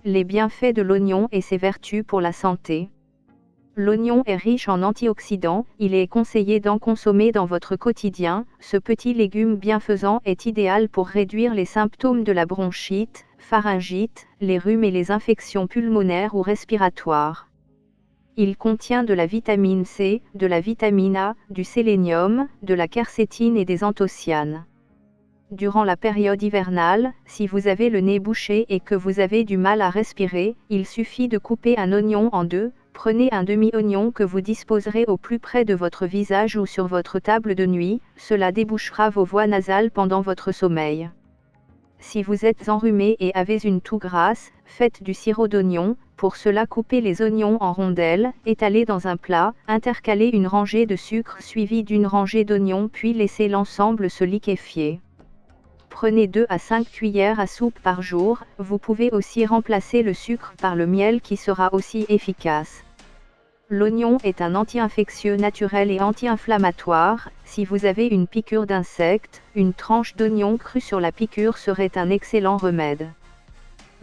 les bienfaits de l'oignon et ses vertus pour la santé. L'oignon est riche en antioxydants, il est conseillé d'en consommer dans votre quotidien. Ce petit légume bienfaisant est idéal pour réduire les symptômes de la bronchite, pharyngite, les rhumes et les infections pulmonaires ou respiratoires. Il contient de la vitamine C, de la vitamine A, du sélénium, de la quercétine et des anthocyanes. Durant la période hivernale, si vous avez le nez bouché et que vous avez du mal à respirer, il suffit de couper un oignon en deux. Prenez un demi-oignon que vous disposerez au plus près de votre visage ou sur votre table de nuit, cela débouchera vos voies nasales pendant votre sommeil. Si vous êtes enrhumé et avez une toux grasse, faites du sirop d'oignon. Pour cela, coupez les oignons en rondelles, étalez dans un plat, intercalez une rangée de sucre suivie d'une rangée d'oignons puis laissez l'ensemble se liquéfier. Prenez 2 à 5 cuillères à soupe par jour. Vous pouvez aussi remplacer le sucre par le miel qui sera aussi efficace. L'oignon est un anti-infectieux naturel et anti-inflammatoire. Si vous avez une piqûre d'insecte, une tranche d'oignon cru sur la piqûre serait un excellent remède.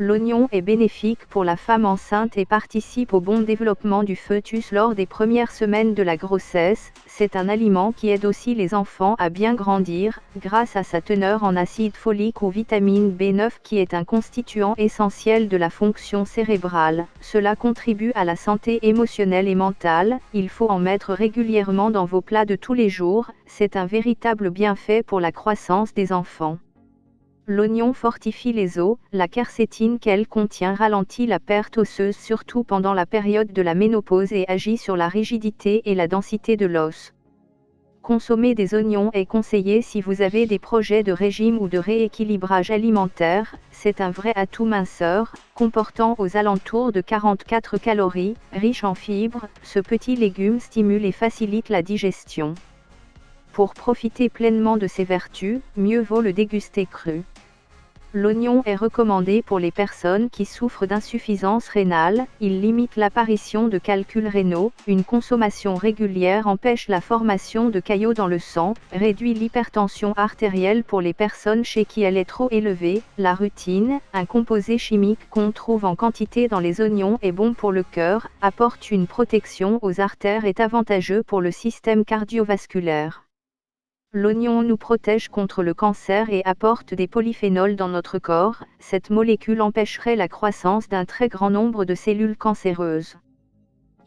L'oignon est bénéfique pour la femme enceinte et participe au bon développement du fœtus lors des premières semaines de la grossesse. C'est un aliment qui aide aussi les enfants à bien grandir, grâce à sa teneur en acide folique ou vitamine B9 qui est un constituant essentiel de la fonction cérébrale. Cela contribue à la santé émotionnelle et mentale. Il faut en mettre régulièrement dans vos plats de tous les jours. C'est un véritable bienfait pour la croissance des enfants. L'oignon fortifie les os, la quercétine qu'elle contient ralentit la perte osseuse surtout pendant la période de la ménopause et agit sur la rigidité et la densité de l'os. Consommer des oignons est conseillé si vous avez des projets de régime ou de rééquilibrage alimentaire. C'est un vrai atout minceur, comportant aux alentours de 44 calories, riche en fibres. Ce petit légume stimule et facilite la digestion. Pour profiter pleinement de ses vertus, mieux vaut le déguster cru. L'oignon est recommandé pour les personnes qui souffrent d'insuffisance rénale, il limite l'apparition de calculs rénaux, une consommation régulière empêche la formation de caillots dans le sang, réduit l'hypertension artérielle pour les personnes chez qui elle est trop élevée. La rutine, un composé chimique qu'on trouve en quantité dans les oignons est bon pour le cœur, apporte une protection aux artères et est avantageux pour le système cardiovasculaire. L'oignon nous protège contre le cancer et apporte des polyphénols dans notre corps. Cette molécule empêcherait la croissance d'un très grand nombre de cellules cancéreuses.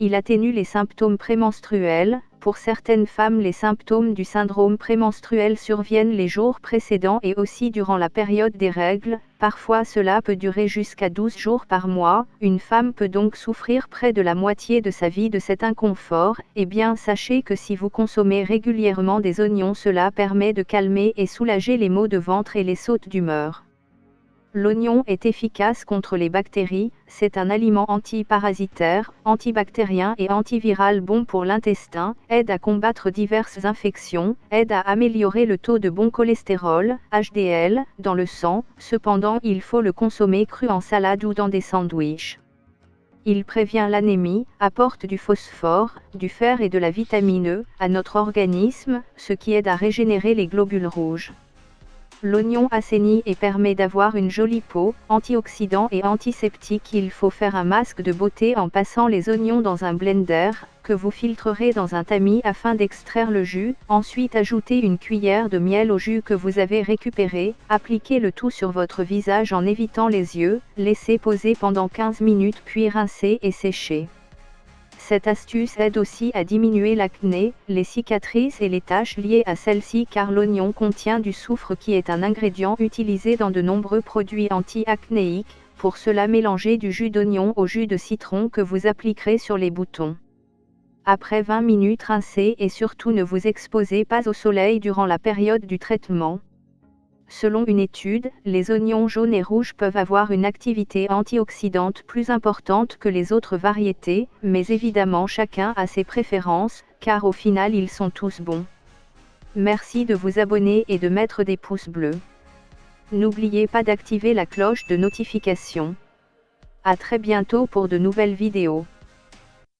Il atténue les symptômes prémenstruels. Pour certaines femmes, les symptômes du syndrome prémenstruel surviennent les jours précédents et aussi durant la période des règles. Parfois cela peut durer jusqu'à 12 jours par mois. Une femme peut donc souffrir près de la moitié de sa vie de cet inconfort. Eh bien, sachez que si vous consommez régulièrement des oignons, cela permet de calmer et soulager les maux de ventre et les sautes d'humeur. L'oignon est efficace contre les bactéries, c'est un aliment antiparasitaire, antibactérien et antiviral bon pour l'intestin, aide à combattre diverses infections, aide à améliorer le taux de bon cholestérol, HDL, dans le sang. Cependant il faut le consommer cru en salade ou dans des sandwichs. Il prévient l'anémie, apporte du phosphore, du fer et de la vitamine E à notre organisme, ce qui aide à régénérer les globules rouges. L'oignon assainit et permet d'avoir une jolie peau, antioxydant et antiseptique. Il faut faire un masque de beauté en passant les oignons dans un blender, que vous filtrerez dans un tamis afin d'extraire le jus. Ensuite ajoutez une cuillère de miel au jus que vous avez récupéré, appliquez le tout sur votre visage en évitant les yeux, laissez poser pendant 15 minutes puis rincez et séchez. Cette astuce aide aussi à diminuer l'acné, les cicatrices et les taches liées à celle-ci car l'oignon contient du soufre qui est un ingrédient utilisé dans de nombreux produits anti-acnéiques. Pour cela, mélangez du jus d'oignon au jus de citron que vous appliquerez sur les boutons. Après 20 minutes, rincez et surtout ne vous exposez pas au soleil durant la période du traitement. Selon une étude, les oignons jaunes et rouges peuvent avoir une activité antioxydante plus importante que les autres variétés, mais évidemment chacun a ses préférences, car au final ils sont tous bons. Merci de vous abonner et de mettre des pouces bleus. N'oubliez pas d'activer la cloche de notification. À très bientôt pour de nouvelles vidéos.